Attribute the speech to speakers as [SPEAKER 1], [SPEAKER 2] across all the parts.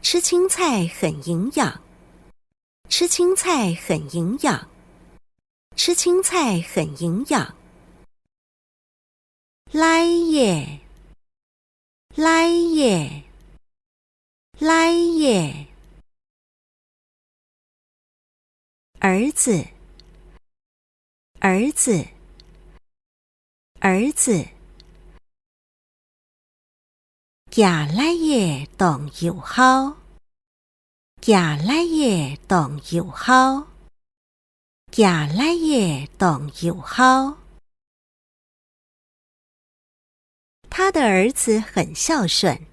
[SPEAKER 1] 吃青菜很营养，吃青菜很营养，吃青菜很营养。来耶，来耶，来耶。儿子，儿子，儿子。行来耶当油烤，行来耶当油烤，行来耶当油烤。他的儿子很孝顺，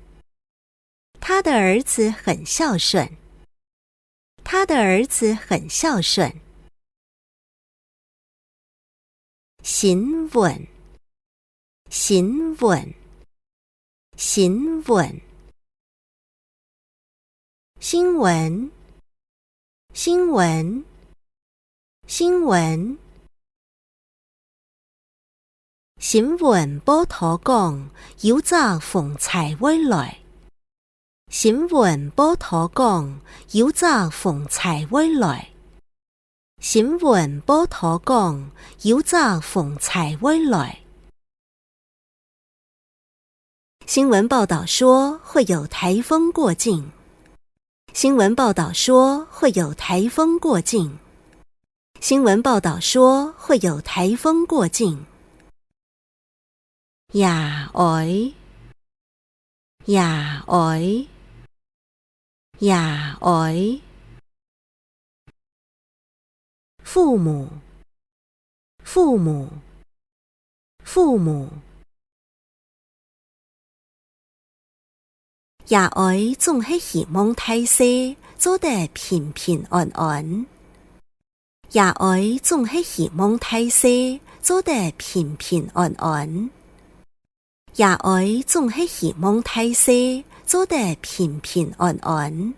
[SPEAKER 1] 他的儿子很孝顺，他的儿子很孝顺。新闻，新闻，新闻。新闻，新闻，新闻。新闻报道讲，有早逢财会来。新闻报道讲，有早逢财会来。新闻报道讲，有早逢财会来。新闻报道说会有台风过境。新闻报道说会有台风过境。新闻报道说会有台风过境。呀哎，呀哎，呀哎。父母，父母，父母。爷爱总是希望大家做得平平安安。爷爱总是希望大家做得平平安安。爷爱总是希望大家做得平平安安。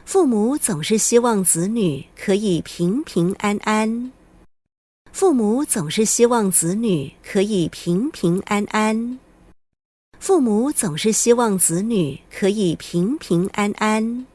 [SPEAKER 1] 父母总是希望子女可以平平安安。父母总是希望子女可以平平安安。父母总是希望子女可以平平安安。